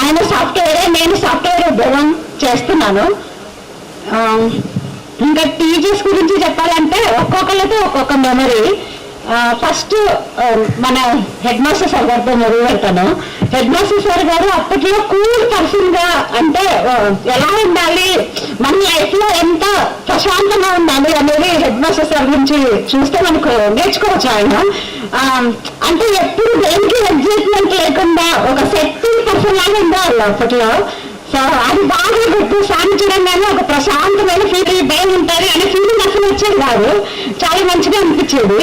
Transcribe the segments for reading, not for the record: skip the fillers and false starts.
ఆయన సాఫ్ట్వేరే, నేను సాఫ్ట్వేర్ ఉద్యోగం చేస్తున్నాను. ఇంకా టీచర్స్ గురించి చెప్పాలంటే ఒక్కొక్కరితో ఒక్కొక్క మెమరీ. ఫస్ట్ మన హెడ్ మాస్టర్ సార్ గారితో మొదలు పెడతాను. హెడ్ మాస్టర్ సార్ గారు అప్పట్లో కూల్ పర్సన్ గా, అంటే ఎలా ఉండాలి, మన లైఫ్ లో ఎంత ప్రశాంతంగా ఉండాలి అనేది హెడ్ మాస్టర్ సార్ గురించి చూస్తే మనకు నేర్చుకోవచ్చు. ఆయన అంటే ఎప్పుడు దేనికి ఎగ్జైట్మెంట్ లేకుండా ఒక సెట్టింగ్ పర్సన్ లాగా ఉండేవాళ్ళు అప్పట్లో. సో అది బాగా గుర్తు. సాధించడంగానే ఒక ప్రశాంతమైన ఫీలింగ్, భయం ఉంటుంది అనే ఫీలింగ్ అసలు వచ్చేది కాదు. చాలా మంచిగా అనిపించేది.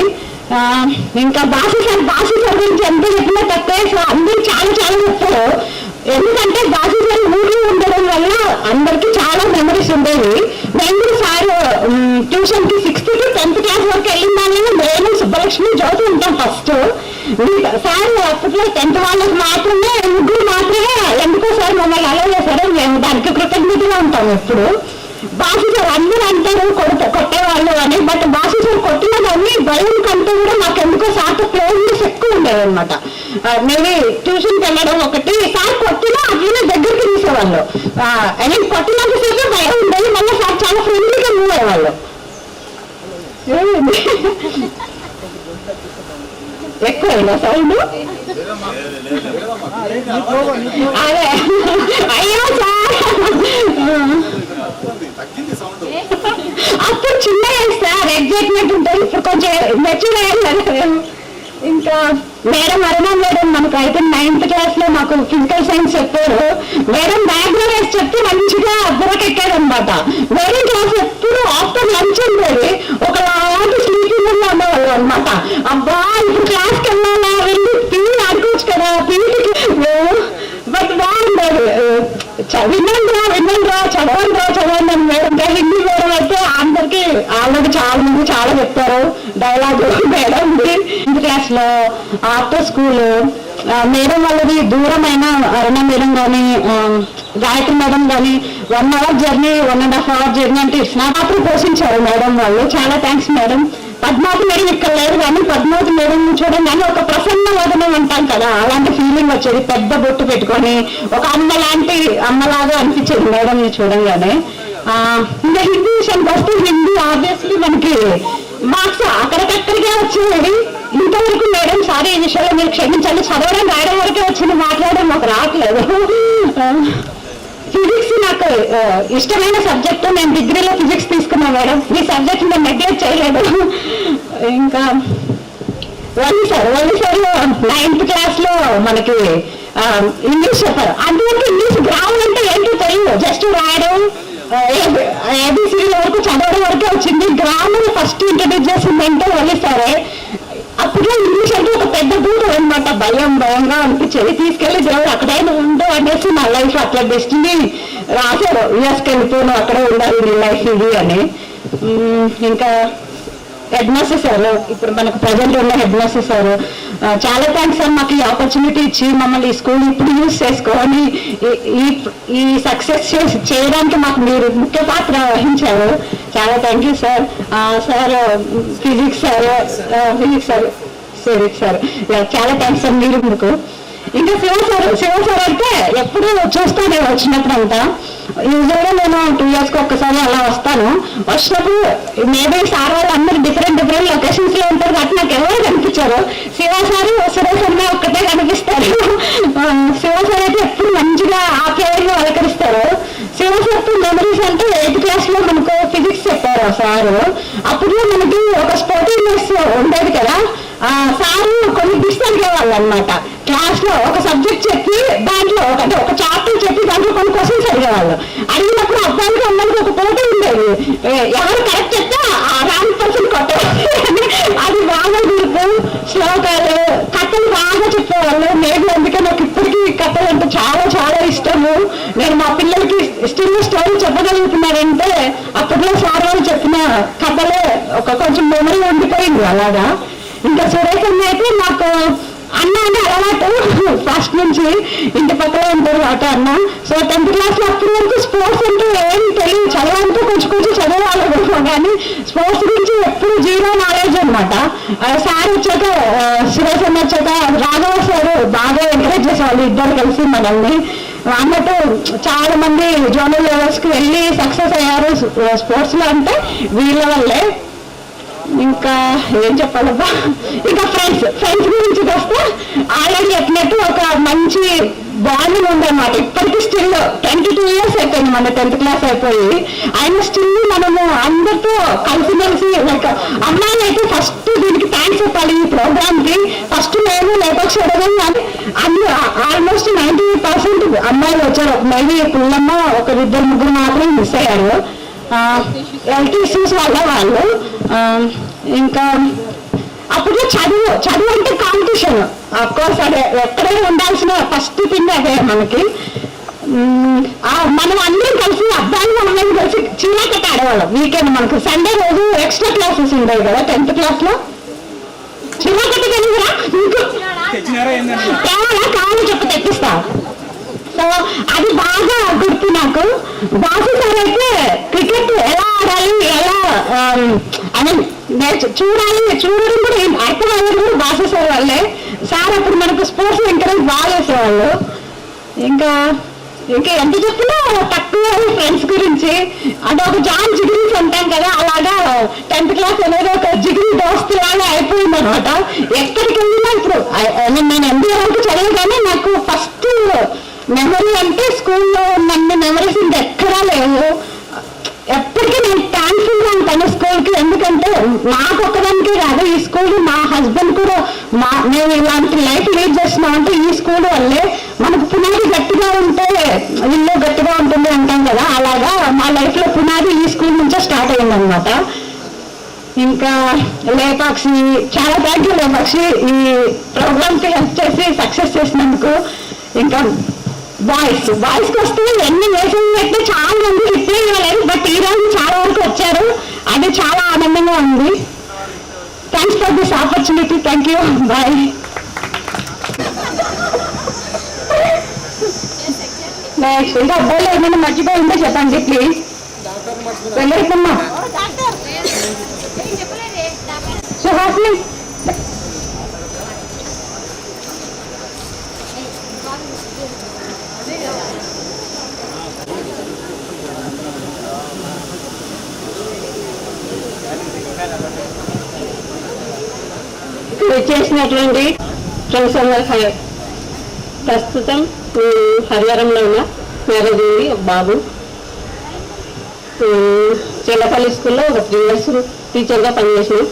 ఇంకా బాసు సార్ గురించి ఎంత చెప్పినా తక్కువే. సో అందరూ చాలా చాలా చెప్తారు. ఎందుకంటే బాసు సార్ ఊళ్ళో ఉండడం వల్ల అందరికీ చాలా మెమరీస్ ఉండేవి. నేను కూడా సార్ ట్యూషన్ కి 6th to 10th క్లాస్ వరకు వెళ్ళిందాన్ని నేను సుబ్బలక్ష్మి జ్యోతి ఉంటాం ఫస్ట్. సార్ అప్పట్లో 10th వాళ్ళకి మాత్రమే, ముగ్గురు మాత్రమే ఎందుకో సార్ మమ్మల్ని అలా చేశారు. మేము దానికి కృతజ్ఞతగా ఉంటాం ఎప్పుడు. బాసు సార్ అందరూ అంటారు కొట్టేవాళ్ళు అని, బట్ బాసు సార్ కొట్టిన దాన్ని భయం కంటే కూడా నాకు ఎందుకో సార్తో క్లోజ్నెస్ ఎక్కువ ఉండేది అనమాట. మేబీ ట్యూషన్కి వెళ్ళడం ఒకటి, సార్ కొట్టినా అట్లనే దగ్గరికి తీసేవాళ్ళు. నేను కొట్టినంతసేపు భయం ఉండేది, మళ్ళీ సార్ చాలా ఫ్రెండ్లీగా మూవ్ అయ్యేవాళ్ళు. ఎక్కువైనా సౌండ్? అదే అయ్యో సార్, అప్పుడు చిన్న సార్ ఎగ్జైట్మెంట్ ఉంటుంది, ఇప్పుడు కొంచెం మెచ్యూర్ అయ్యారు. ఇంకా మేడం అరుణా మేడం మనకు అయితే 9th క్లాస్ లో మాకు ఫిజికల్ సైన్స్ చెప్పారు. మేడం బ్యాగ్ లో వేసి చెప్తే మంచిగా బుర్రకెక్కాడు అనమాట. మేడం క్లాస్ ఎప్పుడు ఆఫ్టర్ లంచ్ ఉండేది, ఒకలాంటి స్లీపింగ్ ఉండేవాళ్ళు అనమాట. అబ్బా ఇప్పుడు క్లాస్కి వెళ్ళాలా, వెళ్ళి పీఈ ఆడుకోవచ్చు కదా, పీఈకి. బట్ బాగుండేది. వినండిరా చదవండి అని మేడం. హిందీ మేడం అయితే అందరికి ఆల్రెడీ చాలా మంది చాలా చెప్తారు డైలాగ్ మేడం. 10th క్లాస్ లో ఆఫ్టర్ స్కూల్ మేడం వాళ్ళది దూరమైన అరుణ మేడం కానీ గాయత్రి మేడం కానీ 1 hour జర్నీ, 1.5 hour జర్నీ అంటే నా పాత్ర పోషించారు మేడం వాళ్ళు. చాలా థ్యాంక్స్ మేడం. పద్మావతి మేడం ఇక్కడ లేదు కానీ పద్మావతి మేడం చూడంగానే ఒక ప్రసన్న వదనం అంటాం కదా, అలాంటి ఫీలింగ్ వచ్చేది. పెద్ద బొట్టు పెట్టుకొని ఒక అమ్మలాగా అనిపించేది మేడం చూడంగానే. ఇంకా హిందీ విషయానికి వస్తే హిందీ ఆబ్వియస్లీ మనకి మార్క్స్ అక్కడికక్కడికే వచ్చేది. ఇంతవరకు మేడం సారీ ఈ విషయంలో మీరు క్షమించండి, చదవడం రాయడం వరకే వచ్చింది, మాట్లాడడం మాకు రావట్లేదు. ఫిజిక్స్ నాకు ఇష్టమైన సబ్జెక్టు. నేను డిగ్రీలో ఫిజిక్స్ తీసుకున్నాను మేడం. ఈ సబ్జెక్ట్ నేను నెగ్లెక్ట్ చేయలేదు. ఇంకా వల్లి సార్ 9th క్లాస్ లో మనకి ఇంగ్లీష్ చెప్పారు. అందువరకు ఇంగ్లీష్ గ్రామర్ అంటే ఏంటో తెలియదు, జస్ట్ రాయడం ఏబిసిడి వరకు చదవడం వరకే వచ్చింది. గ్రామర్ ఫస్ట్ ఇంట్రడ్యూస్ చేసిందంటే వల్లి సారే. అప్పట్లో ఇంగ్లీష్ అంటే ఒక పెద్ద దూరం అనమాట, భయంగా అనిపించేది. తీసుకెళ్లి దేవుడు అక్కడైనా ఉండు అనేసి నా లైఫ్ అట్లా డెస్టినీ రాశారు. యూఎస్కి వెళ్ళిపోను, అక్కడే ఉండాలి నీ లైఫ్ ఇది అని. ఇంకా హెడ్ మాస్టర్ సార్, ఇప్పుడు మనకు ప్రజెంట్ ఉన్న హెడ్ మాస్టర్ సార్, చాలా థ్యాంక్స్ సార్. మాకు ఈ ఆపర్చునిటీ ఇచ్చి మమ్మల్ని ఈ స్కూల్ ఇప్పుడు యూజ్ చేసుకొని ఈ సక్సెస్ చేయడానికి మాకు మీరు ముఖ్య పాత్ర వహించారు. చాలా thank you sir. Sir physics sir చాలా థ్యాంక్స్ సార్ మీరు మీకు. ఇంకా శివ సార్ అయితే ఎప్పుడు చూస్తాను వచ్చినప్పుడు అంతా. యూజువల్గా నేను 2 years ఒక్కసారి అలా వస్తాను. వచ్చినప్పుడు మేబీ సార్ వాళ్ళు అందరూ డిఫరెంట్ లొకేషన్స్ లో ఉంటారు కాబట్టి నాకు ఎవరు కనిపించారు. శివ సార్ సురేష్ అన్న ఒక్కటే కనిపిస్తారు. శివ సార్ అయితే ఎప్పుడు మంచిగా ఆప్యాయంగా అలకరిస్తారు. శివ సార్ మెమరీస్ అంటే 8th క్లాస్ లో మనకు ఫిజిక్స్ చెప్పారు సారు. అప్పుడు మనకి ఒక స్పోర్టివ్నెస్ ఉండేది కదా. సారు కొన్ని బిట్స్ అడిగేవాళ్ళు అనమాట. క్లాస్ లో ఒక సబ్జెక్ట్ చెప్పి దాంట్లో ఒక చాప్టర్ చెప్పి దాంట్లో కొన్ని క్వశ్చన్స్ అడిగేవాళ్ళు. అడిగినప్పుడు అబ్బాయికి అమ్మాయికి ఒక పోటీ ఉండేది, ఎవరు కరెక్ట్ చెప్తే ఆ రాంగ్ పర్సన్ కొట్టేవాళ్ళు. అది బాగా గుర్తు. శ్లోకాలు కథలు బాగా చెప్పేవాళ్ళు. నేను అందుకే నాకు ఇప్పటికీ కథలు అంటే చాలా చాలా ఇష్టము. నేను మా పిల్లలకి స్టిల్ స్టోరీ చెప్పగలుగుతున్నారంటే అప్పట్లో సార్ వాళ్ళు చెప్పిన కథలే కొంచెం మెమరీ ఉండిపోయింది అలాగా. ఇంకా సురేష్ అన్న అయితే నాకు అన్న అంటే అలవాటు ఫస్ట్ నుంచి, ఇంటి పక్కనే ఉంటారు ఆట అన్న. సో 10th క్లాస్ లో అప్పటి వరకు స్పోర్ట్స్ అంటే ఏం తెలియదు, చదవాలంటే కొంచెం చదవాలి కానీ స్పోర్ట్స్ గురించి ఎప్పుడు 0 knowledge అనమాట. సార్ వచ్చాక సురేష్ అన్న వచ్చాక రాఘవ సార్ బాగా ఎంకరేజ్ చేసేవాళ్ళు ఇద్దరు కలిసి మనల్ని. అన్నట్టు చాలా మంది జోనల్ లెవెల్స్కి వెళ్ళి సక్సెస్ అయ్యారు స్పోర్ట్స్లో అంటే వీళ్ళ వల్లే. ఇంకా ఏం చెప్పాలబ్బా, ఇంకా ఫ్రెండ్స్ గురించి వస్తే ఆల్రెడీ చెప్పినట్టు ఒక మంచి బాండింగ్ ఉందన్నమాట. ఇప్పటికీ స్టిల్ 22 years అయిపోయింది మన 10th క్లాస్ అయిపోయి, ఆయన స్టిల్ మనము అందరితో కలిసిమెలిసి లైక్ అమ్మాయిలు అయితే ఫస్ట్ దీనికి థ్యాంక్స్ చెప్పాలి. ఈ ప్రోగ్రామ్ కి ఫస్ట్ మేము లేపక్ష అడగం కానీ అందరూ ఆల్మోస్ట్ 90% అమ్మాయిలు వచ్చారు. మేబీ పుల్లమ్మ ఒకరిద్దరు ముగ్గురు మాత్రమే మిస్ అయ్యారు, హెల్త్ ఇష్యూస్ వల్ల వాళ్ళు. ఇంకా అప్పుడు చదువు అంటే కాంపిటీషన్ అఫ్కోర్స్, అదే ఎక్కడైనా ఉండాల్సిన ఫస్ట్ థింగ్ అదే మనకి. మనం అందరం కలిసి అబ్బాయిలు అమ్మాయిలు కలిసి చీరాకట్ట ఆడేవాళ్ళం వీకెండ్. మనకు సండే రోజు ఎక్స్ట్రా క్లాసెస్ ఉండేవి కదా 10th క్లాస్ లో. చీరాకట్ట కలిగిరా కావాలి చెప్పి తెప్పిస్తా. సో అది బాగా గుర్తు నాకు. బాసు సార్ అయితే క్రికెట్ ఎలా ఆడాలి, ఎలా అని చూడడం కూడా అర్థమయ్యేది కూడా బాసు సార్ వాళ్ళే. సార్ అప్పుడు మనకు స్పోర్ట్స్ ఎంకరేజ్ బాగా చేసేవాళ్ళు. ఇంకా ఎంత చెప్పినా తక్కువ ఫ్రెండ్స్ గురించి. అంటే ఒక జాన్ జిగిరీస్ ఉంటాం కదా, అలాగా 10th క్లాస్ అనేది ఒక జిగిరి దోస్తు లాగా అయిపోయింది అనమాట. ఎక్కడికి వెళ్ళినా ఇప్పుడు నేను MBA వరకు చదివా కానీ నాకు ఫస్ట్ మెమరీ అంటే స్కూల్లో ఉన్న మెమరీస్ ఇంకా ఎక్కడా లేవు. ఎప్పటికీ నేను థ్యాంక్ఫుల్ గా ఉంటాను స్కూల్కి. ఎందుకంటే నాకు ఒక్కదానికే కాదు, ఈ స్కూల్ మా హస్బెండ్ కూడా మేము ఇలాంటి లైఫ్ లీడ్ చేస్తున్నాం అంటే ఈ స్కూల్ వల్లే. మనకు పునాది గట్టిగా ఉంటే ఇల్లు గట్టిగా ఉంటుంది అంటాం కదా, అలాగా మా లైఫ్ లో పునాది ఈ స్కూల్ నుంచే స్టార్ట్ అయిందనమాట. ఇంకా లేపాక్షి చాలా థ్యాంక్ యూ లేపాక్షి, ఈ ప్రోగ్రామ్ కి హెల్ప్ చేసి సక్సెస్ చేసినందుకు. ఇంకా బాయ్స్కి వస్తే ఎన్ని వేషాలు పెట్టి చాలా మంది రిప్లై ఇవ్వలేదు, బట్ ఈ రోజు చాలా వరకు వచ్చారు, అది చాలా ఆనందంగా ఉంది. Thanks for this opportunity. Thank you, bye. Next ఇంకా అబ్బాయిలో ఏమైనా మర్చిపోయి ఉంటే చెప్పండి ప్లీజ్. వెళ్ళేస్తున్నా సుహాస్ని. చేసినటువంటి ఫ్రెండ్స్ అందరూ ప్రస్తుతం హరిహరంలో ఉన్న మ్యారేజ్ అయింది ఒక బాబు. చెల్లపల్లి స్కూల్లో ఒక 3 years టీచర్గా పనిచేసినాం.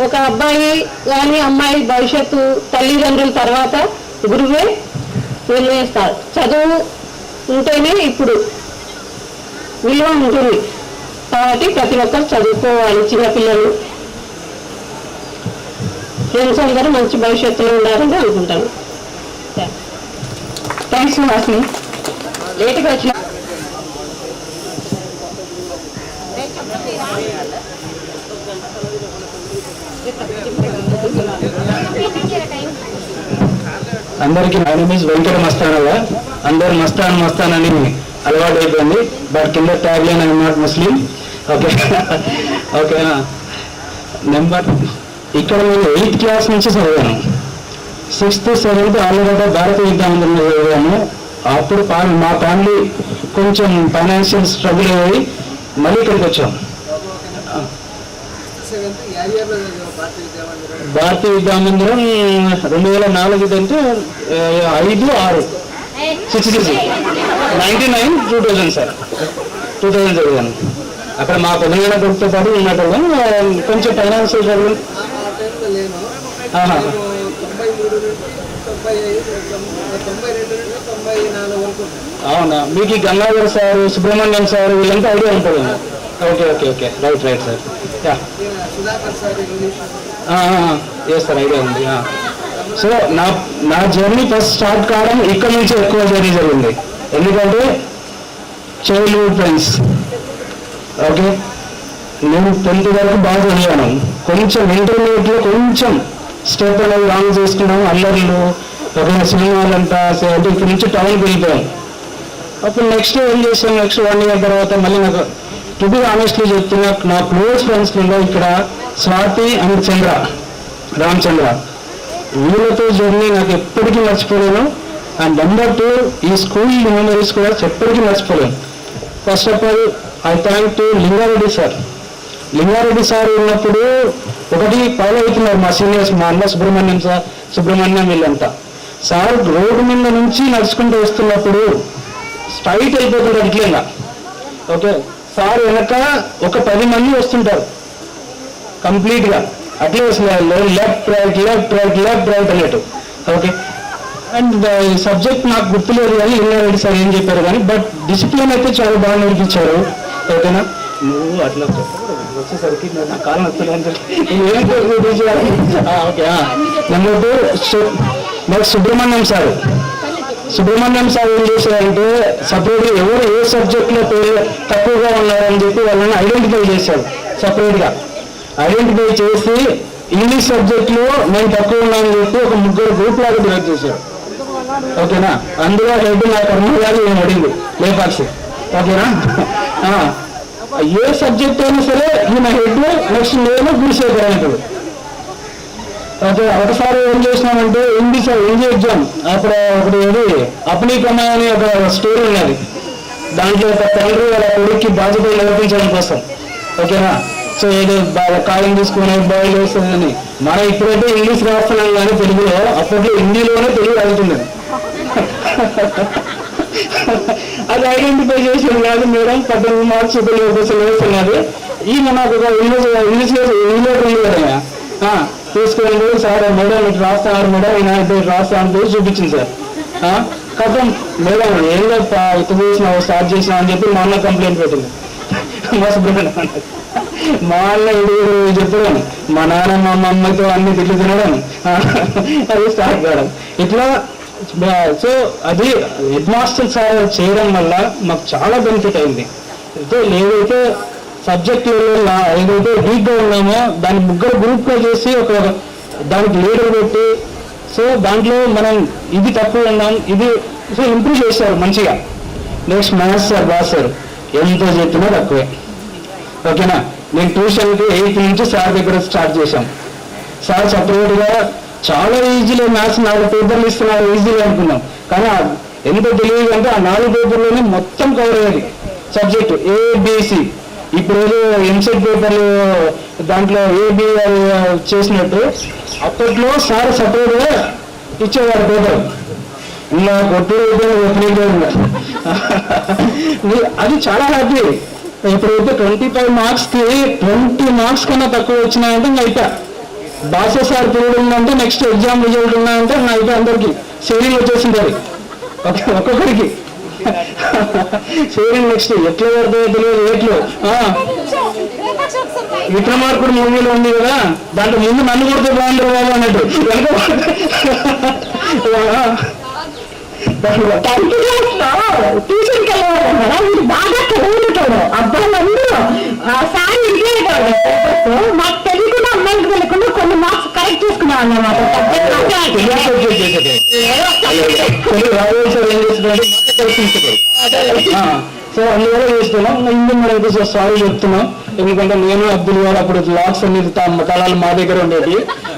ఒక అబ్బాయి కానీ అమ్మాయి భవిష్యత్తు తల్లిదండ్రుల తర్వాత గురువే నిర్ణయిస్తారు. చదువు ఉంటేనే ఇప్పుడు విలువ ఉంటుంది కాబట్టి ప్రతి ఒక్కరు చదువుకోవాలి. చిన్నపిల్లలు ఫ్రెండ్స్ అందరూ మంచి భవిష్యత్తులో ఉండాలని అనుకుంటాను. థ్యాంక్స్ వాసిని. లేట్గా వచ్చిన అందరికీ my name is Venkata Mastanaiah. అందరు మస్తాన్ అని అలవాటు అయిపోయింది, బట్ కింద tag line I'm not Muslim. Okay ఓకేనా. నెంబర్ ఇక్కడ నేను 8th క్లాస్ నుంచి చదివాను. 6th 7th ఆల్రెడీ భారతీయ విద్యామందిరంలో చదివాను. అప్పుడు మా ఫ్యామిలీ కొంచెం ఫైనాన్షియల్ స్ట్రగుల్ అయ్యి మళ్ళీ ఇక్కడికి వచ్చాం. భారతీయ విద్యామందిరం 2004 అంటే 5, 6, 66, 99, 2000 సార్. 2000 చదివాను. అక్కడ మా పెద్దమైన కొడుకుతో పాటు ఉన్నట్టు కొంచెం ఫైనాన్షియల్ స్ట్రగుల్. అవునా, మీకు ఈ గంగాధర్ సార్, సుబ్రహ్మణ్యం సార్ వీళ్ళంతా ఐడియా ఉంటుంది. Okay okay okay right sir. Yes sir, idea ఉంది. సో నా జర్నీ ఫస్ట్ స్టార్ట్ కావడం ఇక్కడ నుంచి ఎక్కువ జర్నీ జరిగింది. ఎందుకంటే చైల్డ్హుడ్ ఫ్రెండ్స్. ఓకే, నేను 10th వరకు బాగా చదివాను. కొంచెం ఇంటర్మీడియట్లో కొంచెం స్టెప్ అనేది రాంగ్ చేసుకున్నాము, అల్లర్లు, ఒక సినిమాలంతా. అంటే ఇక్కడ నుంచి టౌన్కి వెళ్ళిపోయాం. అప్పుడు నెక్స్ట్ ఏం చేసాం, నెక్స్ట్ 1 year తర్వాత మళ్ళీ నాకు టు బి ఆనెస్ట్లీ చెప్తున్నా, నా క్లోజ్ ఫ్రెండ్స్లో ఇక్కడ స్వాతి అండ్ రామచంద్ర వీళ్ళతో జర్నీ నాకు ఎప్పటికీ మర్చిపోలేను. అండ్ నెంబర్ 2 ఈ స్కూల్ మెమరీస్ కూడా ఎప్పటికీ మర్చిపోలేను. First of all I thank to Lingareddy sir. Lingareddy sir ఉన్నప్పుడు ఒకటి ఫాలో అవుతున్నారు మా సీనియర్స్, మా అన్న సుబ్రహ్మణ్యం వీళ్ళంతా. సార్ రోడ్డు మీద నుంచి నడుచుకుంటూ వస్తున్నప్పుడు స్ట్రైట్ అయిపోతుంటారు ఇట్లా. ఓకే, సార్ వెనక ఒక 10 మంది వస్తుంటారు కంప్లీట్గా అట్లే వస్తున్నారు, left right left right left right అన్నట్టు. ఓకే, అండ్ సబ్జెక్ట్ నాకు గుర్తులేదు కానీ లింగారెడ్డి సార్ ఏం చెప్పారు కానీ, బట్ డిసిప్లిన్ అయితే చాలా బాగా నేర్పించారు. ఓకేనా, నువ్వు అట్లా వచ్చేసరికి నా కాలం వస్తుంది. ఓకే, నెంబర్ 2 మరి సుబ్రహ్మణ్యం సార్ ఏం చేశారంటే సపరేట్గా ఎవరు ఏ సబ్జెక్ట్లో తక్కువగా ఉన్నారని చెప్పి వాళ్ళని ఐడెంటిఫై చేశారు. సపరేట్గా ఐడెంటిఫై చేసి ఇంగ్లీష్ సబ్జెక్ట్లో నేను తక్కువ ఉన్నానని చెప్పి ఒక 3 గ్రూప్ లాగా డివైడ్ చేశారు. ఓకేనా, అందులో హెడ్ నా కర్మగారు నేను అడిగింది లేపాక్షి. ఓకేనా, ఏ సబ్జెక్ట్ అయినా సరే ఈయన హెడ్, నెక్స్ట్ నేను గుడిసేపర్ అంటాడు. ఓకే, ఒకసారి ఏం చేసినామంటే హిందీ ఎగ్జామ్ అప్పుడు ఒకటి ఏది అప్నీ కమాయ్ అని ఒక స్టోరీ ఉన్నది. దాంట్లో ఒక తండ్రి వాళ్ళ కొడుక్కి బాధ్యత నిర్వహించడం కోసం. ఓకేనా, సో ఏదో కాలం తీసుకుని బాయిల్ వేస్తుందని మనం ఇప్పుడైతే ఇంగ్లీష్ రాస్తున్నాం కానీ తెలుగులో, అప్పట్లో హిందీలోనే తెలుగు అవుతుంది. అది ఐడెంటిఫై చేసి కాదు మేడం 18 మార్క్స్ వేస్తున్నది. ఈయన నాకు ఒక ఇంగ్లీష్ ఉంది కదా తీసుకుని సార్ మేడం ఇటు రాస్తున్నారు మేడం, ఈయన ఇటు రాస్తాను చూపించింది సార్. కథం మేడం ఏం ఇటు చేసినావు స్టార్ట్ చేసినావు అని చెప్పి మా అన్న కంప్లైంట్ పెట్టింది. మా అన్న ఇది చెప్పడం, మా నాన్న మా అమ్మతో అన్ని తిట్లు తినడం, అది స్టార్ట్ కావడం ఇట్లా. సో అది హెడ్ మాస్టర్ సార్ చేయడం వల్ల మాకు చాలా బెనిఫిట్ అయింది. అయితే ఏదైతే సబ్జెక్టులలో ఏదైతే వీక్గా ఉన్నామో దాన్ని 3 గ్రూప్గా చేసి ఒక దానికి లీడర్ పెట్టి, సో దాంట్లో మనం ఇది తక్కువ ఉన్నాం ఇది సో ఇంప్రూవ్ చేశారు మంచిగా. నెక్స్ట్ మ్యాథ్స్ సార్ సార్ ఎంతో చెప్పినా తక్కువే. ఓకేనా, నేను ట్యూషన్కి 8th నుంచి సార్ దగ్గర స్టార్ట్ చేశాం. సార్ సపరేట్గా చాలా ఈజీలో మ్యాథ్స్ 4 పేపర్లు ఇస్తున్నారు ఈజీగా అనుకున్నాం, కానీ ఎంత తెలియదు అంటే ఆ 4 పేపర్లోనే మొత్తం కవర్ అయ్యేది సబ్జెక్టు ఏబిసి. ఇప్పుడు ఏదో ఎంసెట్ పేపర్లు దాంట్లో ఏబి చేసినట్టు అప్పట్లో సార్ సపరేట్గా ఇచ్చేవాడు పేపర్. ఇలా కొట్టు అది చాలా హ్యాపీ. ఇప్పుడైతే 25 మార్క్స్కి 20 మార్క్స్ కన్నా తక్కువ వచ్చినాయంటే ఇంకా అయిపోయా. భాష సార్ పీరియడ్ ఉందంటే నెక్స్ట్ ఎగ్జామ్ రిజల్ట్ ఉన్నాయంటే అయితే అందరికి షేరింగ్ వచ్చేసింది ఒక్కొక్కరికి. షేరింగ్ నెక్స్ట్ ఎట్లా పడుతుందో తెలియదు. ఎట్లు విక్రమార్కుడు మూవీలో ఉంది కదా, దాంట్లో ముందు నన్ను కొడితే బాగుంది బాబు అన్నట్టు వెనక ట్యూషన్కి వెళ్ళేవాడు కదా, వీడు బాగా చదువుతాడు అబ్బాయిలందరూ సార్ ఇంకేటాడు. మాకు తెలియకుండా అమ్మాయికి వెళ్ళకుండా కొన్ని మార్క్స్ కరెక్ట్ చేసుకున్నాం అన్నమాట. సో అందువల్ల చేస్తున్నాం. ఇందులో మనం అయితే సారీ చెప్తున్నాం, ఎందుకంటే నేను అబ్దుల్ గారు అప్పుడు లాక్స్ అన్ని కళాలు మా దగ్గర ఉండేవి.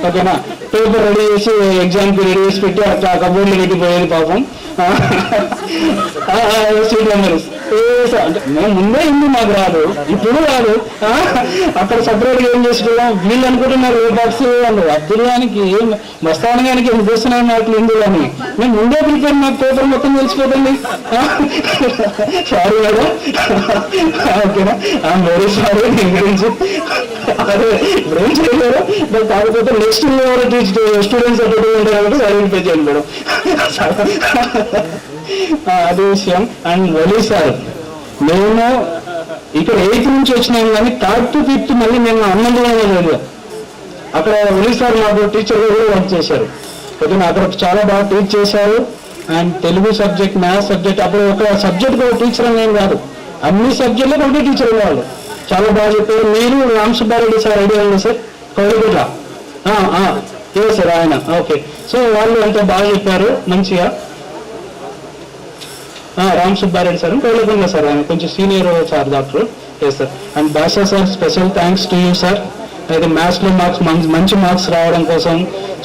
ఓకేనా, పేపర్ రెడీ చేసి ఎగ్జామ్కి రెడీ చేసి పెట్టి అట్లా కబోర్డ్లో పెట్టిపోయేది పాపం. సీట్ నెంబర్స్ అంటే మేము ముందే హిందీ మాకు రాదు, ఇప్పుడు రాదు. అక్కడ సపరేట్గా ఏం చేస్తున్నాం వీళ్ళు అనుకుంటున్నారు ఏ బాక్స్ వాళ్ళు అబ్దుల్లానికి మస్తానికి ఏం చేస్తున్నాం అట్లా హిందీలో అని. మేము ముందే ప్రిపేర్, మాకు పేపర్ మొత్తం తెలిసిపోతుంది. సారీ మేడం, ఓకేనా, వెరీ సారీ దీని గురించి. అదే ఇప్పుడు ఏం చేయలేరు, బట్ కాకపోతే నెక్స్ట్ స్టూడెంట్స్ ఎప్పుడు ఉంటారంటే ఐడెంటిఫై చేయండి మేడం. అది విషయం. అండ్ వలీ సార్, మేము ఇక్కడ 8th నుంచి వచ్చినాం కానీ 3rd to 5th మళ్ళీ మేము అన్నందులో అక్కడ వలీ సార్ మాకు టీచర్గా కూడా వర్క్ చేశారు. ఓకేనా, అక్కడ చాలా బాగా టీచ్ చేశారు. And Telugu subject, maths subject, అప్పుడు ఒక సబ్జెక్ట్ ఒక టీచర్ అనేం కాదు, అన్ని సబ్జెక్టులో ఒకటే టీచర్ ఉండేవాళ్ళు. చాలా బాగా చెప్పారు. మీరు రామ్ సుబ్బారెడ్డి సార్ ఐడియా ఉంది సార్, కౌలిగుట్ల ఏ సార్ ఆయన. ఓకే, సో వాళ్ళు ఎంతో బాగా చెప్పారు మంచిగా. రామ్ సుబ్బారెడ్డి సార్ కౌలిగుట్ల సార్, ఆయన కొంచెం senior sir doctor. Yes sir. And Basha sir, special thanks to you sir. అయితే మ్యాథ్స్లో మంచి మార్క్స్ రావడం కోసం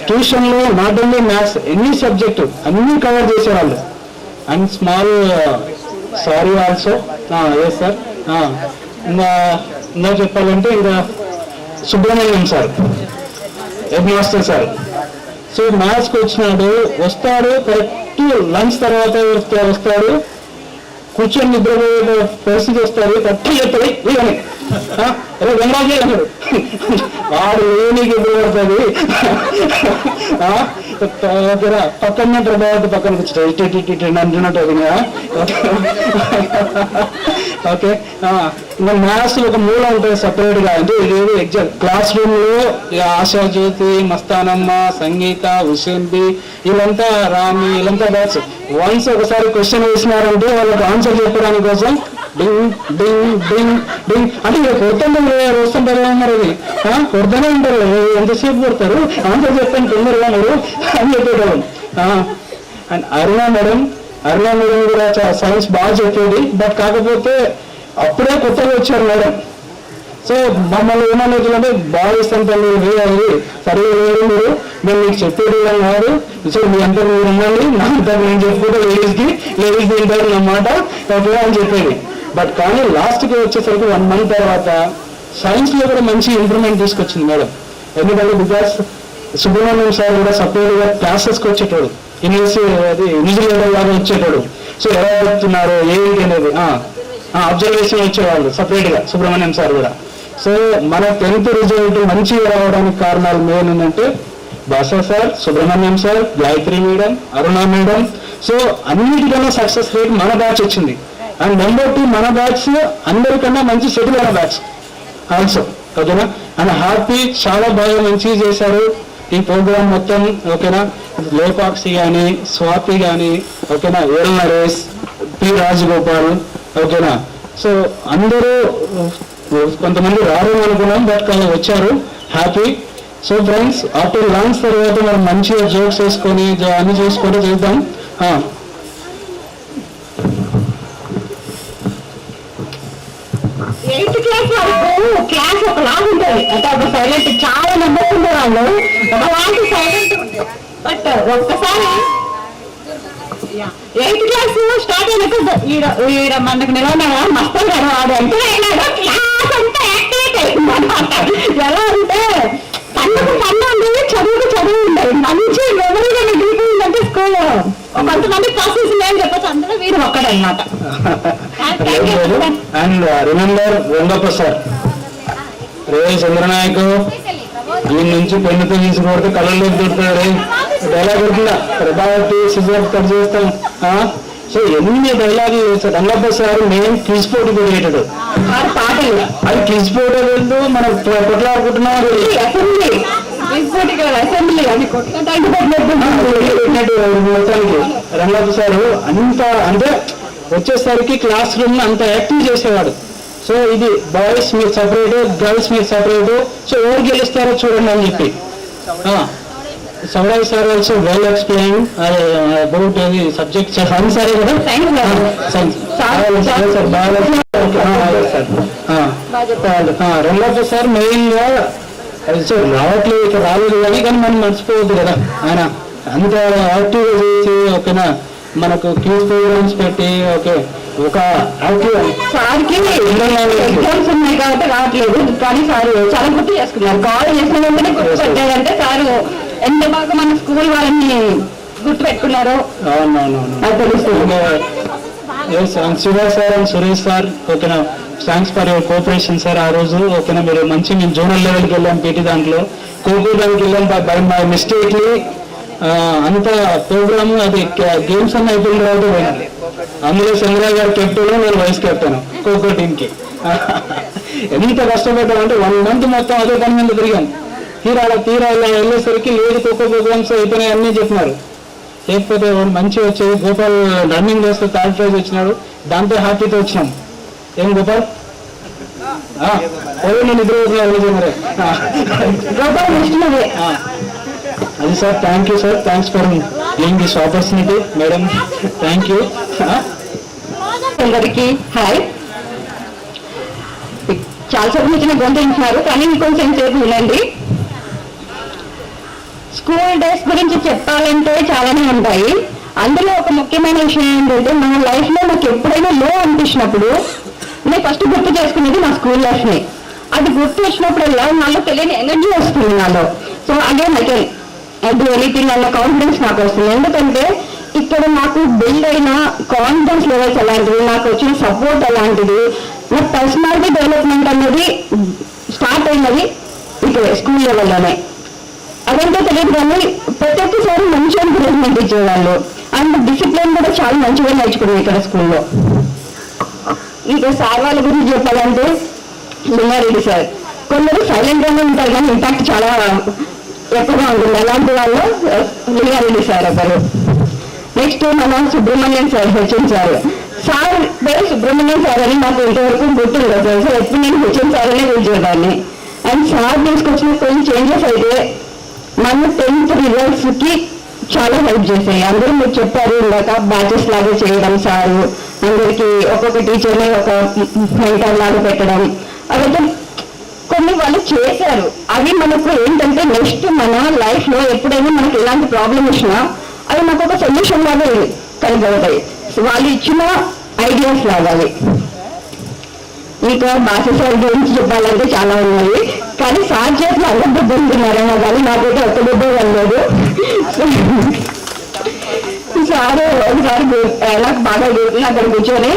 ట్యూషన్లో not only maths any subject అన్నీ కవర్ చేసేవాళ్ళు. And small sorry also yes sir. ఇంకా చెప్పాలంటే ఇంకా Subrahmanyam sir, head master sir. So మ్యాథ్స్కి వస్తాడు కరెక్ట్ లంచ్ తర్వాత వస్తాడు, కూర్చొని నిద్రపోయే పరిస్థితి వస్తుంది, కరెక్ట్ చెప్తాడు ఇవన్నీ వెంగరాజే అన్నాడు. వాడు ఏనికి నిద్రపడుతుంది పక్కన ప్రభావిత పక్కన అంటున్నట్టు ఓకే. ఇంకా మ్యాథ్స్ ఒక మూల ఉంటుంది సపరేట్గా. అంటే ఇదేదో ఎగ్జామ్ క్లాస్ రూమ్లో ఆశా జ్యోతి, మస్తానమ్మ, సంగీత, హుసేన్బి వీళ్ళంతా రామి వీళ్ళంతా బ్యాచ్. వన్స్ ఒకసారి క్వశ్చన్ వేసినారంటే వాళ్ళకి ఆన్సర్ చెప్పడానికి కోసం డింగ్ డింగ్ డింగ్ డింగ్ అంటే ఇక వస్తుంటారు మరి అది కొడుతూనే ఉంటారు. ఎంతసేపు కొడతారు ఆన్సర్ చెప్పండి తొందరగా మీరు అని చెప్పేటోళ్ళు. అండ్ అరుణ మేడం కూడా సైన్స్ బాగా చెప్పేది. బట్ కాకపోతే అప్పుడే కొత్తగా వచ్చారు మేడం. సో మమ్మల్ని ఏమన్నట్లంటే బాగా ఇస్తాం తల్లి సరే వేరు మీరు మేము మీకు చెప్పేది కాదు. సో మీ అంతా మీరు ఉండండి, నా అంతా నేను చెప్పుకుంటే లేడీస్ తింటారు అన్నమాట ఓకే అని చెప్పేది. బట్ కానీ లాస్ట్కి వచ్చేసరికి 1 month తర్వాత సైన్స్లో కూడా మంచి ఇంప్రూవ్మెంట్ తీసుకొచ్చింది మేడం. ఎందుకంటే బికాస్ సుబ్రహ్మణ్యం సార్ కూడా సపరేట్గా క్లాసెస్కి వచ్చేటోడు, న్యూజిలాండ్ లాగా వచ్చేటోడు. సో ఎలా చెప్తున్నారు ఏంటి అనేది అబ్జర్వేషన్ వచ్చేవాళ్ళు సపరేట్గా సుబ్రహ్మణ్యం సార్ కూడా. సో మన 10th రిజల్ట్ మంచిగా రావడానికి కారణాలు మెయిన్ ఏంటంటే Basha sir, Subrahmanyam sir, Gayatri madam, Aruna madam. So అన్నిటికన్నా సక్సెస్ రేట్ మన బ్యాచ్ వచ్చింది. అండ్ నెంబర్ 2 మన బ్యాచ్ అందరికన్నా మంచి సెటిల్ అయిన బ్యాచ్ ఆల్సో ఓకేనా. అండ్ హ్యాపీ చాలా బాగా మంచిగా చేశారు ఈ ప్రోగ్రామ్ మొత్తం ఓకేనా. లేపాక్షి కానీ, స్వాతి కానీ ఓకేనా, ఏల్ నరేష్, పి రాజగోపాల్ ఓకేనా. సో అందరూ కొంతమంది రారు అనుకున్నాం బట్ కానీ వచ్చారు, happy. So friends after launch తర్వాత మనం మంచిగా జోక్స్ వేసుకొని అన్ని చేసుకొని చేద్దాం. 8th క్లాస్ వరకు క్లాస్ ఒకలాగా ఉంటుంది. అంటే ఒక సైలెంట్ చాలా మెంబర్స్ ఉండే వాళ్ళు ఒకలాంటి సైలెంట్ ఉండే. బట్ ఒక్కసారి 8th క్లాస్ స్టార్ట్ అయినాక ఈడ మనకు నిలవడా మస్తు వాడు అంటే క్లాస్ అంతా యాక్టివేట్ అయింది అనమాట. ఎలా అంటే పన్ను ఉండేది, చదువు ఉండేది, మంచి మెమరీగా మిగిలిపోయిందంటే స్కూల్. కొంతమంది ప్రాసెస్ ఏం చెప్పచ్చు, అందులో వీరు ఒక్కడన్నమాట. అండ్ రిమెంబర్ వెంగప్ప సార్, రే చంద్రనాయక్ దీని నుంచి పెన్నుతో తీసుకొడితే కళ్ళలోకి దొరుకుతారు డైలాగ్ దొరుకుతుందా ప్రభావతి సిజర్ కట్ చేస్తాం. సో ఎన్ని డైలాగులు వేస్తాడు రంగప్ప సార్. మెయిన్ క్విజ్ పోటీ పెట్టేటాడు, అది క్విజ్ పోటీ వెళ్తూ మనం కొట్లాడుకుంటున్నాం మొత్తానికి. రంగప్ప సారు అంత అంటే వచ్చేసరికి క్లాస్ రూమ్ అంత యాక్టివ్ చేసేవాడు. సో ఇది బాయ్స్ మీరు సపరేట్, గర్ల్స్ మీరు సపరేట్. సో ఎవరు గెలుస్తారో చూడండి అని చెప్పి. Sauraj sir also well explain about అది సబ్జెక్ట్. సైన్స్ సార్ కూడా రంగప్ప సార్ మెయిన్ గా రావట్లేదు, ఇక్కడ రాలేదు కానీ మనం మర్చిపోవద్దు కదా. ఆయన అంత యాక్టివ్గా చేసి ఓకేనా మనకు క్యూజ్ ప్రోగ్రామ్స్ పెట్టి ఓకే ఒక సార్కి ఎగ్జామ్స్ ఉన్నాయి కాబట్టి రావట్లేదు కానీ సార్ చాలా గుర్తు చేసుకున్నారు. కాల్ చేసిన వెంటనే గుర్తుపెట్టారంటే సార్ ఎంత బాగా మన స్కూల్ వాళ్ళని గుర్తు పెట్టుకున్నారు. Shiva sir and Suresh sir ఓకేనా, thanks for your cooperation sir. ఆ రోజు ఓకేనా మీరు మంచి మేము జోనల్ లెవెల్కి వెళ్ళాం, పీటీ దాంట్లో ఖోఖో లెవెల్కి వెళ్ళాం. బై మై మిస్టేక్లీ అంత ప్రోగ్రాము అది గేమ్స్ అన్న అయిపోయిన తర్వాత పోయినాలి. అందులో చంద్రరావు గారు కెప్టెన్, నేను వైస్ కెప్టెన్ ఖోఖో టీంకి. ఎంత కష్టపడ్డామంటే 1 month మొత్తం అదే పని మీద తిరిగాం. తీరాల వెళ్ళేసరికి లేదు ఖోఖో ప్రోగ్రామ్స్ అయిపోయినాయి అన్నీ చెప్పినారు. లేకపోతే మంచిగా వచ్చేది. గోపాల్ రన్నింగ్ చేస్తే 3rd prize వచ్చినాడు, దాంతో హ్యాపీతో వచ్చినాం. ఏం గోపాల్ నేను నిద్రపోతున్నాను మరి గోపాల్ ఇష్టమే అది sir. Thank you sir, thanks for giving this opportunity madam, thank you. అందరికీ హాయ్. చాలాసేపు నుంచి గొంతు వింటున్నారు, కానీ ఇంకొంచెం సేపు వినండి. స్కూల్ డేస్ గురించి చెప్పాలంటే చాలానే ఉంటాయి. అందులో ఒక ముఖ్యమైన విషయం ఏంటంటే, మన లైఫ్లో నాకు ఎప్పుడైనా లో అనిపించినప్పుడు నేను ఫస్ట్ గుర్తు చేసుకునేది నా స్కూల్ లైఫ్ని. అది గుర్తు వచ్చినప్పుడల్లా నాలో తెలియని ఎనర్జీ వస్తుంది నాలో. సో అగైన్ డూ ఎనీథింగ్ అన్న కాన్ఫిడెన్స్ నాకు వస్తుంది. ఎందుకంటే ఇక్కడ నాకు బిల్డ్ అయిన కాన్ఫిడెన్స్ లెవెల్స్ అలాంటివి, నాకు వచ్చిన సపోర్ట్ అలాంటిది, నా పర్సనాలిటీ డెవలప్మెంట్ అనేది స్టార్ట్ అయినది ఇక్కడ స్కూల్ లెవెల్లోనే. అదంతా తెలియదు కానీ ప్రతి ఒక్కసారి మంచి ఎంకరేజ్మెంట్ ఇచ్చేవాళ్ళు. అండ్ డిసిప్లిన్ కూడా చాలా మంచిగా నేర్చుకున్నాను ఇక్కడ స్కూల్లో. ఇంకా సార్ వాళ్ళ గురించి చెప్పాలంటే లింగారెడ్డి సార్. కొందరు సైలెంట్ గానే ఉంటారు కానీ ఇంపాక్ట్ చాలా ఎక్కువగా ఉంటుంది. అలాంటి వాళ్ళు లింగారెడ్డి సార్ ఒకరు. నెక్స్ట్ మన Subrahmanyam sir, HM sir. Sir పేరు సుబ్రహ్మణ్యం సార్ అని నాకు ఇంతవరకు గుర్తుంది సార్. సో ఎప్పుడు నేను హెచ్ఎం సార్ అనే పిలిచేదాన్ని. అండ్ సార్ తీసుకొచ్చిన కొన్ని చేంజెస్ అయితే మన 10th రిజల్ట్స్ కి చాలా హెల్ప్ చేశాయి. అందరూ మీరు చెప్పారు ఇందాక, బ్యాచెస్ లాగా చేయడం, సారు అందరికి ఒక్కొక్క టీచర్ని ఒక మెంటర్ లాగా పెట్టడం, అవైతే కొన్ని వాళ్ళు చేశారు. అవి మనకు ఏంటంటే నెక్స్ట్ మన లైఫ్ లో ఎప్పుడైనా మనకి ఎలాంటి ప్రాబ్లం వచ్చినా అవి మనకు ఒక సొల్యూషన్ లాగా కనబడతాయి. వాళ్ళు ఇచ్చిన ఐడియాస్ లాగా. ఇంకా భాష సార్ గురించి చెప్పాలంటే చాలా ఉన్నాయి, కానీ సార్ చేతిలో అందరు దెబ్బలు తిన్నారేమో కానీ నాకైతే ఒక్క దెబ్బ వెళ్ళలేదు. సార్ ఒకసారి నాకు బాగా గుర్తుంది, అక్కడ కూర్చొని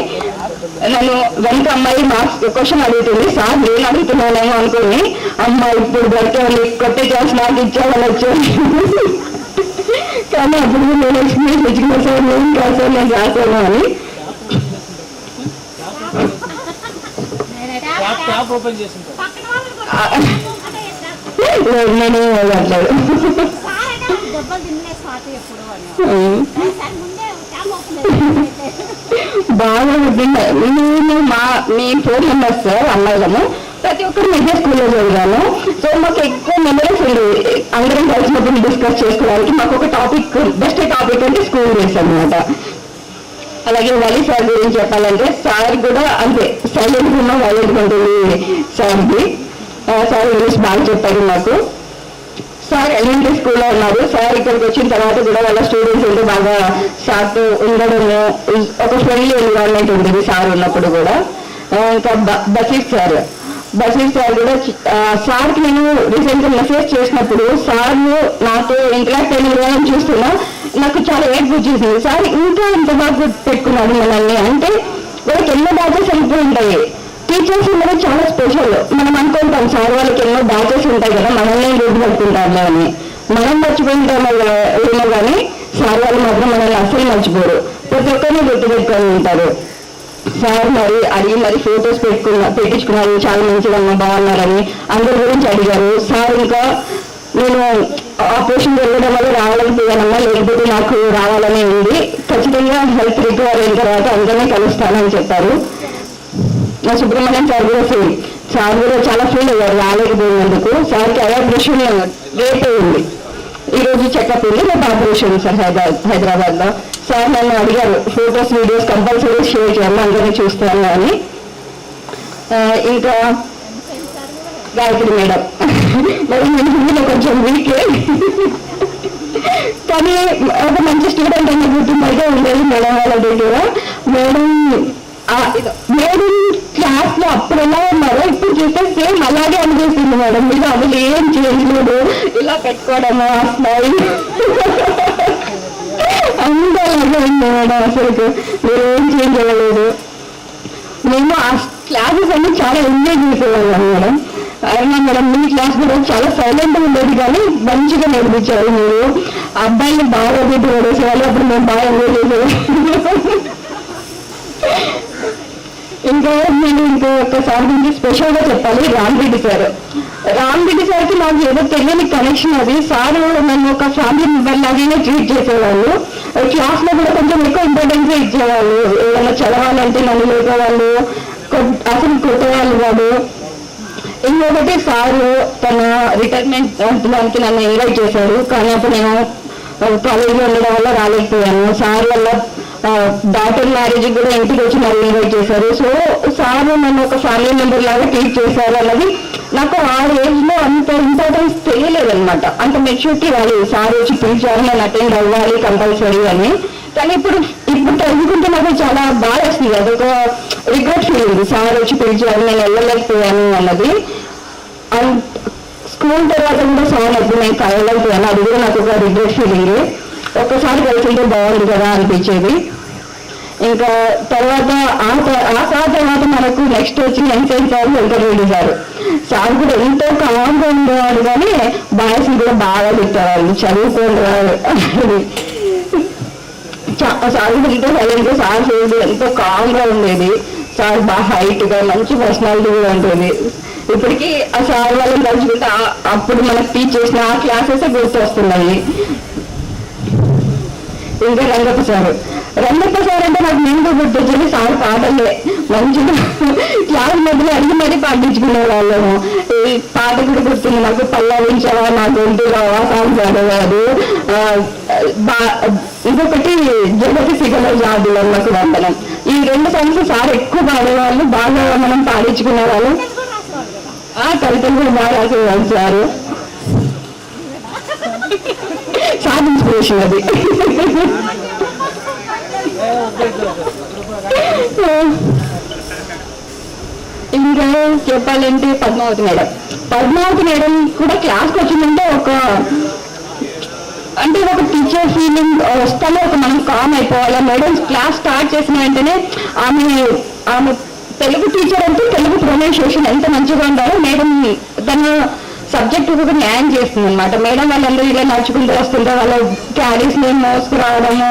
నన్ను వెనక అమ్మాయి మార్క్స్ క్వశ్చన్ అడుగుతుంది. సార్ నేను అడుగుతున్నానేమో అనుకుని, అమ్మాయి ఇప్పుడు దొరికే కొట్టే ఛాన్స్ నాకు ఇచ్చామని వచ్చాను. కానీ అప్పుడు నేను ఎక్స్పీరియన్స్ తెచ్చుకున్నా, సార్ నేను కాదు సార్ నేను రాశాను అని. నేను అట్లేదు బాగా నేను మీ 4 మెంబర్స్ అమ్మాయిలము ప్రతి ఒక్కరు మెజర్ స్కూల్లో చదివాను. సో మాకు ఎక్కువ మెమరీస్ ఉంది. అందరం కలిసినప్పుడు డిస్కస్ చేసుకోవడానికి మాకు ఒక టాపిక్, బెస్ట్ టాపిక్ అంటే స్కూల్ డేస్ అనమాట. అలాగే వలి సార్ గురించి చెప్పాలంటే సార్ కూడా అంతే సైలెంట్గా ఉన్నా వైలెంట్గా ఉంటుంది సార్ది. సార్ ఇంగ్లీష్ బాగా చెప్పారు నాకు. సార్ ఎలిమెంటరీ స్కూల్లో ఉన్నారు. సార్ ఇక్కడికి వచ్చిన తర్వాత కూడా వాళ్ళ స్టూడెంట్స్ ఉంటే బాగా సార్తో ఉండడము, ఒక ఫ్రెండ్లీ ఎన్విరాన్మెంట్ ఉంటుంది సార్ ఉన్నప్పుడు కూడా. ఇంకా బషీర్ సార్ కూడా సార్కి నేను రీసెంట్గా మెసేజ్ చేసినప్పుడు సార్ నాతో ఇంటరాక్ట్ అయిన విధానం చూస్తున్నా నాకు చాలా ఏడ్పుచ్చేసింది. సార్ ఇంకా ఇంత బాగా పెట్టుకున్నాడు మనల్ని అంటే. వాళ్ళకి ఎన్నో బ్యాచెస్ వెళ్ళిపోయి ఉంటాయి. టీచర్స్ ఉండడం చాలా స్పెషల్. మనం అనుకుంటాం సార్ వాళ్ళకి ఎన్నో బ్యాచెస్ ఉంటాయి కదా, మనల్ని గుర్తుపెట్టుకుంటారు అని. మనం మర్చిపోయింటామో ఏమో కానీ సార్ వాళ్ళు మాత్రం మనల్ని అసలు మర్చిపోరు. ప్రతి ఒక్కరిని గుర్తుపెట్టుకొని ఉంటారు. సార్ మరి ఫొటోస్ పెట్టించుకున్నారు, చాలా మంచిగా బాగున్నారని అందరి గురించి అడిగారు. సార్ ఇంకా నేను ఆపరేషన్ వెళ్ళడం వల్ల రావలేకపోయానమ్మా, లేకపోతే నాకు రావాలనే ఉంది, ఖచ్చితంగా హెల్త్ రికవర్ అయిన తర్వాత అందరినీ కలుస్తానని చెప్పారు. నా సుబ్రహ్మణ్యం సార్ కూడా సేమ్. సార్ కూడా చాలా ఫీల్ అయ్యారు రాలేకపోయినందుకు. సార్కి ఆపరేషన్ రేపే ఉంది, ఈరోజు చెకప్ ఉంది, రేపు ఆపరేషన్ సార్ హైదరాబాద్లో. సార్ నన్ను అడిగారు ఫొటోస్ వీడియోస్ కంపల్సరీ షేర్ చేయాలి, అందరినీ చూస్తాను అని. ఇంకా గాయత్రి మేడం మరి నేను హిందీలో కొంచెం వీకే, కానీ ఒక మంచి స్టూడెంట్ అనే గుర్తింపు అయితే ఉండేది మేడం వాళ్ళ దగ్గర. మేడం క్లాస్ లో అప్పుడు ఎలా ఉన్నారో ఇప్పుడు చూస్తే సేమ్ అలాగే అనిపిస్తుంది మేడం. మీరు అసలు ఏం చేయలేదు, ఇలా పెట్టుకోవడము, ఆ స్మైల్ అంతా అలాగే ఉంది మేడం. అసలు మీరు ఏం చేంజ్ అవ్వలేదు. మేము ఆ క్లాసెస్ అన్ని చాలా ఎంజాయ్ చేసేవాళ్ళం మేడం. అయినా మేడం మీ క్లాస్ కూడా చాలా సైలెంట్ గా ఉండేది కానీ మంచిగా నేర్పించారు మీరు. అబ్బాయిని బాగా పెట్టి పడేసేవాళ్ళు, అప్పుడు మేము బాగా ఎంజాయ్ చేసేవాళ్ళం. ఇంకా నేను ఇంకొకసారి గురించి స్పెషల్ గా చెప్పాలి, రామ్రెడ్డి సార్కి నాకు ఏదో తెలియని కనెక్షన్ అది. సార్ నన్ను ఒక ఫ్యామిలీ మెంబర్ లాగానే ట్రీట్ చేసేవాళ్ళు. క్లాస్ లో కూడా కొంచెం ఎక్కువ ఇంపార్టెన్స్ ఇచ్చేవాళ్ళు. ఏదైనా చదవాలంటే నన్ను లేపేవాళ్ళు, అసలు కొట్టేవాళ్ళు కాదు. ఇంకొకటి సారు తన రిటైర్మెంట్ దానికి నన్ను ఇన్వైట్ చేశారు, కానీ అప్పుడు నేను కాలేజీలో ఉండడం వల్ల రాలేకపోయాను. సార్ వల్ల డాటర్ మ్యారేజ్ కూడా ఇంటికి వచ్చి మరి ఇన్వైట్ చేశారు. సో సార్ నన్ను ఒక ఫ్యామిలీ మెంబర్ లాగా ట్రీట్ చేశారు అన్నది నాకు ఆ ఏజ్ లో అంత ఇంపార్టెన్స్ తెలియలేదన్నమాట. అంత మెచ్యూరిటీ రాలేదు. సార్ వచ్చి పిలిచారు, నేను అటెండ్ అవ్వాలి కంపల్సరీ అని. కానీ ఇప్పుడు చదువుకుంటే నాకు చాలా బాగా వస్తుంది, అదొక రిగ్రెట్ ఫీలింగ్. సార్ వచ్చి పిలిచారు, నేను వెళ్ళలేకపోయాను అన్నది. అండ్ స్కూల్ తర్వాత కూడా సార్ ఎప్పుడు నేను కలవలేకపోయాను, అది కూడా నాకు ఒక రిగ్రెట్ ఫీలింగ్. ఒక్కసారి కలిసింటే బాగుంది కదా అనిపించేది. ఇంకా తర్వాత ఆ సార్ తర్వాత మనకు నెక్స్ట్ వచ్చిన ఎన్సైన్ సార్ వెంకటరెడ్డి సార్ కూడా ఎంతో కామ్గా ఉండేవాడు, కానీ బాయ్స్ కూడా బాగా తిట్టేవాళ్ళు, చదువుకోండి సార్ తింటే సైలెంట్. సార్ ఫేస్ ఎంతో కామ్గా ఉండేది. సార్ బాగా హైట్ గా మంచి పర్సనాలిటీ కూడా ఉంటుంది. ఇప్పటికీ ఆ సార్ వాళ్ళని తలుచుకుంటే అప్పుడు మనకు టీచ్ చేసిన ఆ క్లాసెస్ గుర్తు వస్తున్నాయి. ఇంకా రంగప్ప సార్ అంటే నాకు నేను గుర్తొచ్చింది సార్ పాటలే మంచిగా క్లాస్ మధ్యలో అన్ని మరీ పాటించుకునే వాళ్ళము. ఈ పాట కూడా గుర్తుంది నాకు, పల్లవించవా నా గొంతు రావా సాంగ్ పాడేవాడు. ఇంకొకటి జగతి సిగల జాబులో నాకు వందనం. ఈ 2 సాంగ్స్ సార్ ఎక్కువ పాడేవాళ్ళు, బాగా మనం పాడించుకునే వాళ్ళు. కవితలు కూడా బాగా రాసేవాళ్ళు సార్ ఇన్స్పిరేషన్ అది. ఇంకా చెప్పాలంటే పద్మావతి మేడం కూడా క్లాస్కి వచ్చిందంటే ఒక టీచర్ ఫీలింగ్ వస్తానే ఒక మనం కామ్ అయిపోవాలి. మేడం క్లాస్ స్టార్ట్ చేసిన వెంటనే ఆమె తెలుగు టీచర్ అంటే తెలుగు ప్రొనౌన్సియేషన్ ఎంత మంచిగా ఉండాలో మేడం తన సబ్జెక్ట్ కూడా న్యాయం చేస్తుంది అనమాట. మేడం వాళ్ళందరూ ఇలా నడుచుకుంటూ వస్తుంటే వాళ్ళ క్యారీస్ మేము మోసుకురావడము,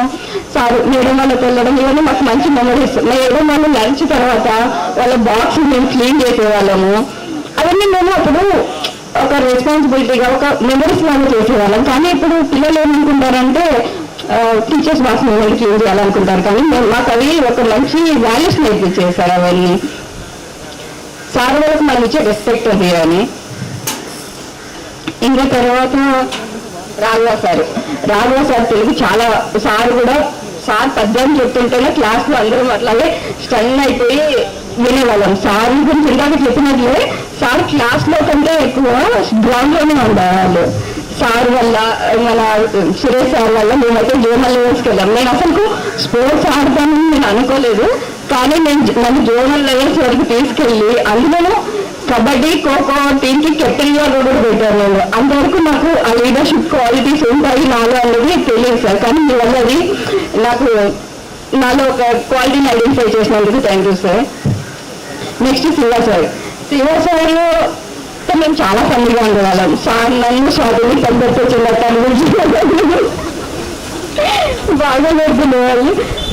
సార్ మేడం వాళ్ళకి వెళ్ళడం, ఇవన్నీ మాకు మంచి మెమరీస్. మేడం వాళ్ళు లంచ్ తర్వాత వాళ్ళ బాక్స్ మేము క్లీన్ చేసేవాళ్ళము. అవన్నీ మేము అప్పుడు ఒక రెస్పాన్సిబిలిటీగా ఒక మెమరీస్ లాగా చేసేవాళ్ళం. కానీ ఇప్పుడు పిల్లలు ఏమనుకుంటారంటే టీచర్స్ బాక్స్ మేము క్లీన్ చేయాలనుకుంటారు, కానీ మాకు అవి ఒక మంచి వాల్యూస్ నేర్పించేసారు అవన్నీ. సార్ వాళ్ళకి మనం ఇచ్చే రెస్పెక్ట్ అది అని. ఇంకా తర్వాత రాఘవ సార్ తెలుగు చాలా, సార్ పద్యం చెప్తుంటేనే క్లాస్ లో అందరం అట్లాగే స్టన్ అయిపోయి వినేవాళ్ళం. సార్ గురించి ఇందాక చెప్పినట్లే సార్ క్లాస్ లో కంటే ఎక్కువ గ్రౌండ్ లోనే ఉండేవాళ్ళు. సార్ వల్ల మన సురేష్ సార్ వల్ల మేమైతే జోనల్ లెవెల్స్కి వెళ్ళాం. నేను అసలు స్పోర్ట్స్ ఆడతానని నేను అనుకోలేదు, కానీ నన్ను జోనల్ లెవెల్స్ వరకు తీసుకెళ్ళి అందులోనూ కబడ్డీ ఖోఖో టీంకి కెప్టెన్గా కూడా పెట్టాను నేను. అంతవరకు నాకు ఆ లీడర్షిప్ క్వాలిటీస్ ఉంటాయి నాలో అనేది తెలియదు సార్. కానీ మీ వల్ల అది నాలో ఒక క్వాలిటీని ఐడెంటిఫై చేసినందుకు thank you sir. Next Shiva sir మేము చాలా ఫన్నీగా ఉండేవాళ్ళం. సార్ నన్ను స్వాతిని పంపిస్తే చిన్నప్పటి నుంచి బాగా పెడుతున్నారు.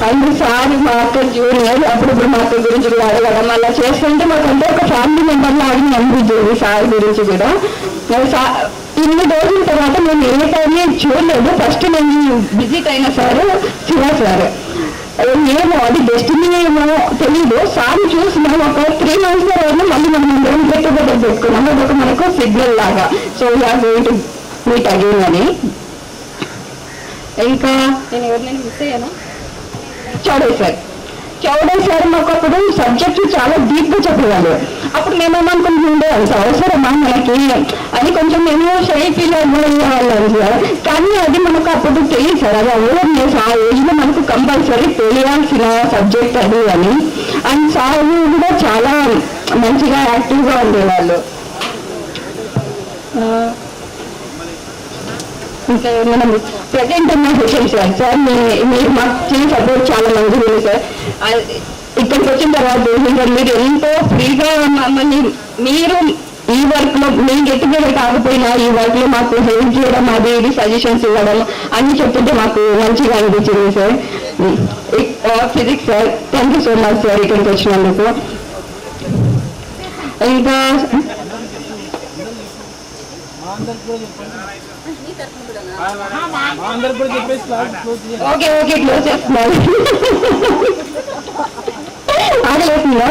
అందుకు సార్ మా అక్క జూనియర్ అప్పుడప్పుడు మా అక్క గురించి కూడా అడగడం అలా చేస్తుంటే మాకంటే ఒక ఫ్యామిలీ మెంబర్ లాగా అనిపించేది సార్ గురించి కూడా. ఇన్ని రోజుల తర్వాత నేను ఏ టైంని చూడలేదు. ఫస్ట్ నేను విజిట్ అయిన సార్ శివ సార్. ఏమో అది డెస్టినీ ఏమో తెలీదు. సార్ చూసి మనం ఒక 3 months తర్వాత మళ్ళీ మనం అందరం గెట్టుబడి పెట్టుకున్నాం. అదొక మనకు సిగ్నల్ లాగా. So we are going to meet again అని. ఇంకా నేను ఎవరినైనా మిస్ అయ్యాను. చౌడే సార్ మాకు అప్పుడు సబ్జెక్టు చాలా డీప్ గా చెప్పేవాళ్ళు. అప్పుడు మేమేమనుకుంటుండే అంత అవసరమా మనకి అది, కొంచెం మేము షై ఫీల్ అవ్వడం సార్. కానీ అది మనకు అప్పుడు తెలియదు సార్, అది అవేర్నెస్ ఆ ఏజ్ లో మనకు కంపల్సరీ తెలియాల్సిన సబ్జెక్ట్ అది అని. అండ్ సార్ కూడా చాలా మంచిగా యాక్టివ్ గా ఉండేవాళ్ళు. ఇంకా మనం ప్రజెంట్ ఉన్న హెచ్ఎం సార్ మీరు మాకు చేసిన సపోర్ట్ చాలా మంచిగా ఉంది సార్. ఇక్కడికి వచ్చిన తర్వాత మీరు ఎంతో ఫ్రీగా మమ్మల్ని మీరు ఈ వర్క్ లో మేము గెట్టుగెదర్ కాకపోయినా ఈ వర్క్ లో మాకు హెల్ప్ చేయడం, అది ఇది సజెషన్స్ ఇవ్వడం అన్ని చెప్తుంటే మాకు మంచిగా అనిపించింది sir. Physics sir thank you so much sir ఇక్కడికి వచ్చినందుకు. ఇంకా ఓకే క్లోజ్ చేస్తున్నారు. ఆగలేస్తుందా?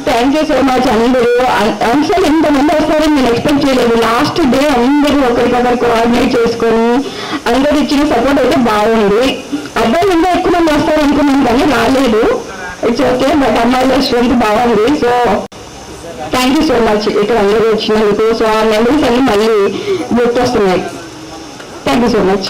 థ్యాంక్ యూ సో మచ్ అందరూ. అసలు ఎంతమంది వస్తారని నేను ఎక్స్పెక్ట్ చేయలేదు. లాస్ట్ డే అందరూ ఒకరికొకరు కోఆర్డినేట్ చేసుకొని అందరు ఇచ్చిన సపోర్ట్ అయితే బాగుంది. అబ్బాయిలు ఇంకా ఎక్కువ మంది వస్తారు అనుకున్నాం కానీ రాలేదు. ఇట్స్ ఓకే, బట్ అమ్మాయిల స్ట్రెంత్ బాగుంది. So thank you so much ఇక్కడ అందరూ వచ్చినందుకు. సో ఆ మెమరీస్ అన్ని మళ్ళీ గుర్తొస్తున్నాయి. Thank you so much.